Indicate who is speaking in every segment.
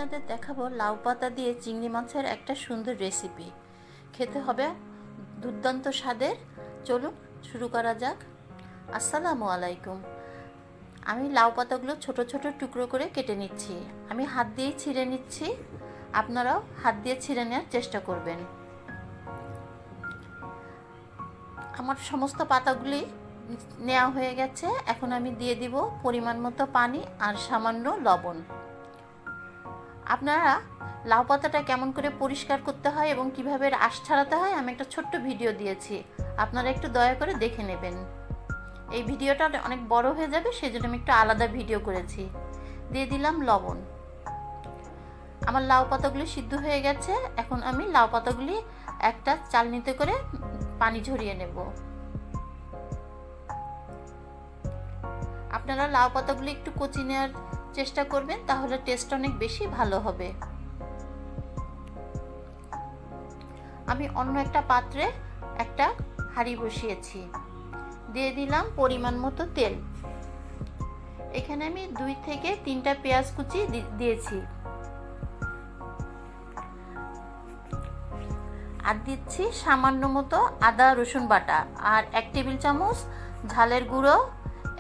Speaker 1: আপনাদের দেখাবো লাউ পাতা দিয়ে চিংড়ি মাছের একটা সুন্দর রেসিপি। খেতে হবে দুর্দান্ত স্বাদের। চলুন শুরু করা যাক। আসসালামু আলাইকুম। আমি লাউ পাতাগুলো ছোট ছোট টুকরো করে কেটে নিচ্ছি। আমি হাত দিয়ে ছিঁড়ে নিচ্ছি, আপনারাও হাত দিয়ে ছিঁড়ে নেওয়ার চেষ্টা করবেন। আমার সমস্ত পাতাগুলি নেওয়া হয়ে গেছে। এখন আমি দিয়ে দিব পরিমাণ মতো পানি আর সামান্য লবণ। আপনারা লাউ পাতাটা কেমন করে পরিষ্কার করতে হয় এবং কিভাবে আঁশ ছাড়াতে হয় আমি একটা ছোট্ট ভিডিও দিয়েছি, আপনারা একটু দয়া করে দেখে নেবেন। এই ভিডিওটা অনেক বড় হয়ে যাবে, সেজন্য আমি একটু আলাদা ভিডিও করেছি। দিয়ে দিলাম লবণ। আমার লাউ পাতাগুলি সিদ্ধ হয়ে গেছে। এখন আমি লাউ পাতাগুলি একটা চালনিতে করে পানি ঝরিয়ে নেব। আপনারা লাউ পাতাগুলি একটু কচি নেওয়ার চেষ্টা করবেন, তাহলে টেস্ট অনেক বেশি ভালো হবে। আমি অন্য একটা পাত্রে একটা হাঁড়ি বসিয়েছি, দিয়ে দিলাম পরিমাণ মতো তেল। এখানে আমি 2 থেকে 3টা পেঁয়াজ কুচি দিয়েছি, আর দিচ্ছি সামান্য মতো আদা রসুন বাটা, আর 1 টেবিল চামচ ঝালের গুঁড়ো,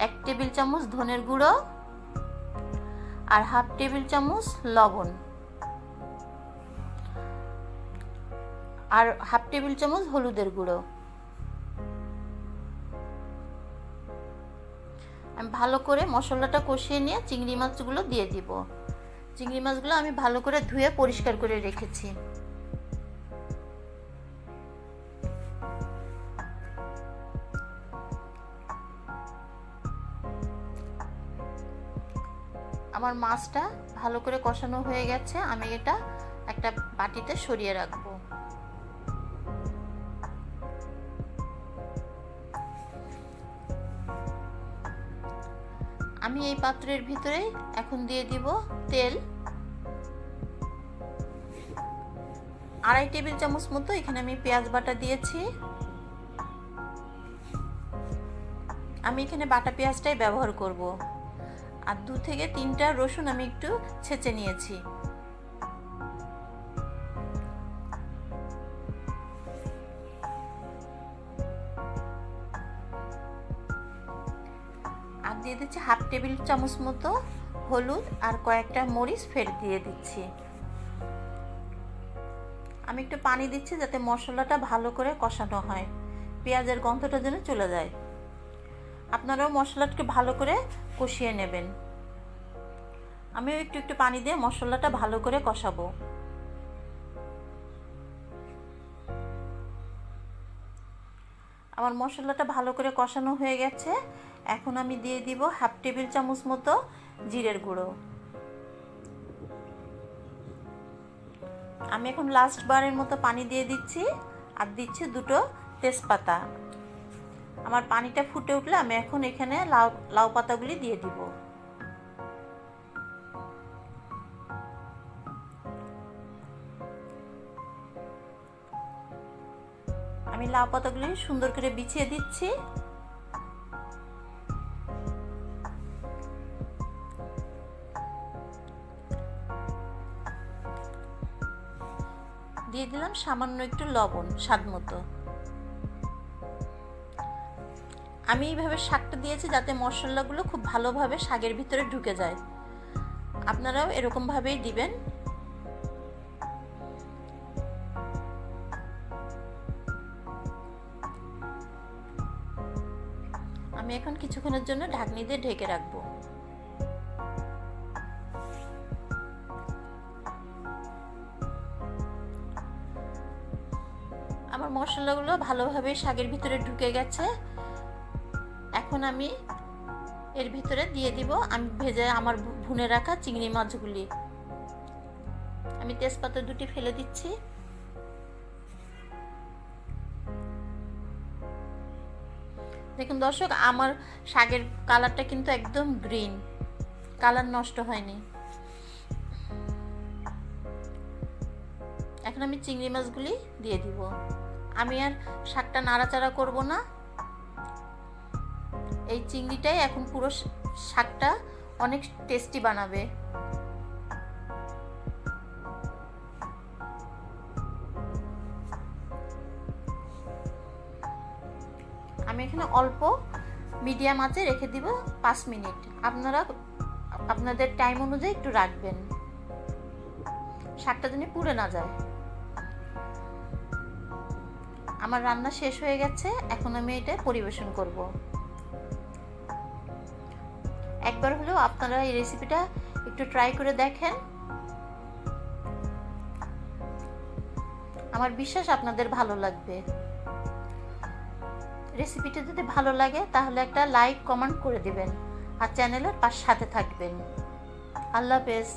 Speaker 1: 1 টেবিল চামচ ধনের গুঁড়ো, আর 1/2 টেবিল চামচ লবণ, আর 1/2 টেবিল চামচ হলুদের গুঁড়ো। আমি ভালো করে মশলাটা কষিয়ে নিয়ে চিংড়ি মাছগুলো দিয়ে দিব। চিংড়ি মাছগুলো আমি ভালো করে ধুয়ে পরিষ্কার করে রেখেছি। আমার মাছটা ভালো করে কষানো হয়ে গেছে। আমি এটা একটা বাটিতে সরিয়ে রাখবো। আমি এই পাত্রের ভিতরে এখন দিয়ে দিব তেল। 2.5 টেবিল চামচ মতো এখানে আমি পেঁয়াজ বাটা দিয়েছি। আমি এখানে বাটা পেঁয়াজটাই ব্যবহার করব। আর 2 থেকে 3টা রসুন আমি একটু ছেঁচে নিয়েছি। আর দিয়ে দিচ্ছি 1/2 টেবিল চামচ মতো হলুদ, আর কয়েকটা মরিচ ফের দিয়ে দিচ্ছি। আমি একটু পানি দিচ্ছি যাতে মশলাটা ভালো করে কষানো হয়, পেঁয়াজের গন্ধটা যেন চলে যায়। আপনারাও মশলাটাকে ভালো করে কষিয়ে নেবেন। আমিও একটু একটু পানি দিয়ে মশলাটা ভালো করে কষাবো। আমার মশলাটা ভালো করে কষানো হয়ে গেছে। এখন আমি দিয়ে দিব 1/2 টেবিল চামচ মতো জিরের গুঁড়ো। আমি এখন লাস্ট বারের মতো পানি দিয়ে দিচ্ছি, আর দিচ্ছি 2টো তেজপাতা। আমার পানিটা ফুটে উঠলে আমি এখন এখানে লাউ পাতাগুলি দিয়ে দিব। আমি লাউ পাতাগুলি সুন্দর করে বিছিয়ে দিচ্ছি। দিয়ে দিলাম সামান্য একটু লবণ স্বাদ মতো। আমি এইভাবে শাকটা দিয়েছি যাতে মশলাগুলো খুব ভালোভাবে শাকের ভিতরে ঢুকে যায়। আপনারাও এরকম ভাবেই দিবেন। আমি এখন কিছুক্ষণের জন্য ঢাকনি দিয়ে ঢেকে রাখবো। আমার মশলাগুলো ভালোভাবে শাকের ভিতরে ঢুকে গেছে। এখন আমি এর ভিতরে দিয়ে দিব আমি ভেজে আমার ভুনে রাখা চিংড়ি মাছগুলি। আমি তেজপাতা 2টি ফেলে দিচ্ছি। দেখুন দর্শক, আমার শাকের কালারটা কিন্তু একদম গ্রিন, কালার নষ্ট হয়নি। এখন আমি চিংড়ি মাছগুলি দিয়ে দিব। আমি আর শাকটা নাড়াচাড়া করব না। এই চিংড়িটাই এখন পুরো শাকটা অনেক টেস্টি বানাবে। আমি এখানে অল্প মিডিয়াম আঁচে রেখে দিব 5 মিনিট। আপনারা আপনাদের টাইম অনুযায়ী একটু রাখবেন, শাকটা যেন পুড়ে না যায়। আমার রান্না শেষ হয়ে গেছে, এখন আমি এটা পরিবেশন করব। একবার হলেও আপনারা এই রেসিপিটা একটু ট্রাই করে দেখেন। আমার বিশ্বাস আপনাদের ভালো লাগবে। রেসিপিটা যদি ভালো লাগে তাহলে একটা লাইক কমেন্ট করে দিবেন আর চ্যানেলের সাথে থাকবেন। আল্লাহ হাফেজ।